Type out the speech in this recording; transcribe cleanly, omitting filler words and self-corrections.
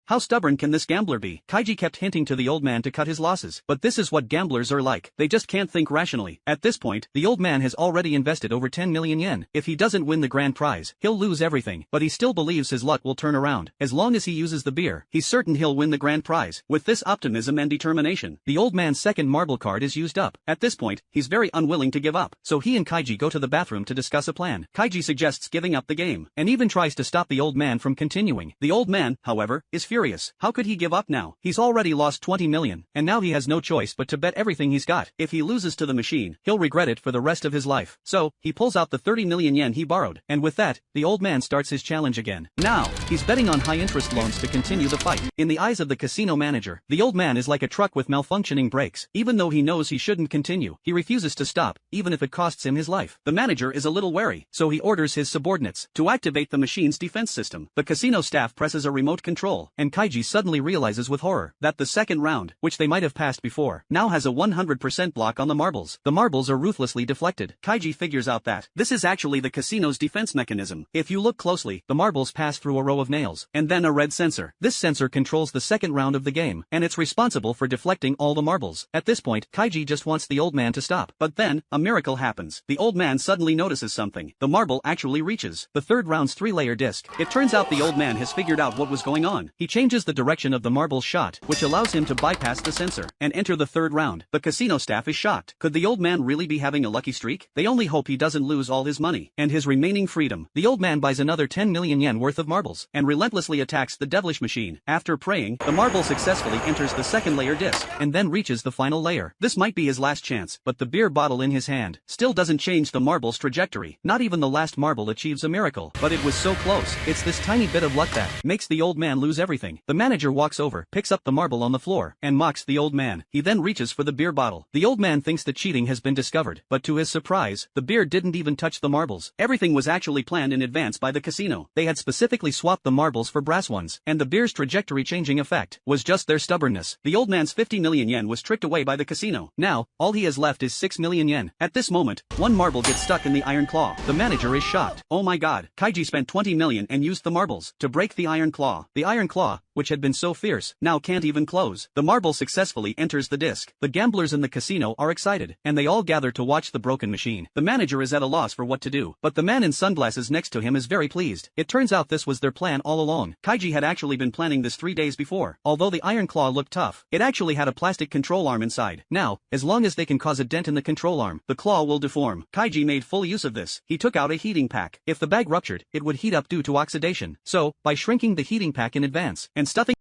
How stubborn can this gambler be? Kaiji kept hinting to the old man to cut his losses, but this is what gamblers are like. They just can't think rationally. At this point, the old man has already invested over 10 million yen. If he doesn't win the grand prize, he'll lose everything, but he still believes his luck will turn around. As long as he uses the beer, he's certain he'll win the grand prize. With this optimism and determination, the old man's second marble card is used up. At this point, he's very unwilling to give up, so he and Kaiji go to the bathroom to discuss a plan. Kaiji suggests giving up the game, and even tries to stop the old man from continuing. The old man, however, is furious. How could he give up now? He's already lost 20 million, and now he has no choice but to bet everything he's got. If he loses to the machine, he'll regret it for the rest of his life. So, he pulls out the 30 million yen he borrowed, and with that, the old man starts his challenge again. Now, he's betting on high-interest loans to continue the fight. In the eyes of the casino manager, the old man is like a truck with malfunctioning brakes. Even though he knows he shouldn't continue, he refuses to stop, even if it costs him his life. The manager is a little wary, so he orders his subordinates to activate the machine's defense system. The casino staff presses a remote control, and Kaiji suddenly realizes with horror that the second round, which they might have passed before, now has a 100% block on the marbles. The marbles are ruthlessly deflected. Kaiji figures out that this is actually the casino's defense mechanism. If you look closely, the marbles pass through a row of nails, and then a red sensor. This sensor controls the second round of the game, and it's responsible for deflecting all the marbles. At this point, Kaiji just wants the old man to stop. But then, a miracle happens. The old man suddenly notices something. The marble actually reaches the third round's 3-layer disc. It turns out the old man has figured out what was going on. He changes the direction of the marble's shot, which allows him to bypass the sensor and enter the third round. The casino staff is shocked. Could the old man really be having a lucky streak? They only hope he doesn't lose all his money and his remaining freedom. The old man buys another 10 million yen worth of marbles and relentlessly attacks the devilish machine. After praying, the marble successfully enters the second layer disc and then reaches the final layer. This might be his last chance, but the beer bottle in his hand still doesn't change the marble's trajectory. Not even the last marble achieves a miracle, but it was so close. It's this tiny bit of luck that makes the old man lose everything. The manager walks over, picks up the marble on the floor, and mocks the old man. He then reaches for the beer bottle. The old man thinks that cheating has been discovered, but to his surprise, the beer didn't even touch the marbles. Everything was actually planned in advance by the casino. They had specifically swapped the marbles for brass ones, and the beer's trajectory-changing effect was just their stubbornness. The old man's 50 million yen was tricked away by the casino. Now, all he has left is 6 million yen. At this moment, one marble gets stuck in the iron claw. The manager is shocked. Oh my god, Kaiji spent 20 million and used the marbles to break the iron claw. The iron claw, which had been so fierce, now can't even close. The marble successfully enters the disc. The gamblers in the casino are excited, and they all gather to watch the broken machine. The manager is at a loss for what to do, but the man in sunglasses next to him is very pleased. It turns out this was their plan all along. Kaiji had actually been planning this 3 days before. Although the iron claw looked tough, it actually had a plastic control arm inside. Now, as long as they can cause a dent in the control arm, the claw will deform. Kaiji made full use of this. He took out a heating pack. If the bag ruptured, it would heat up due to oxidation. So, by shrinking the heating pack in advance and stuffing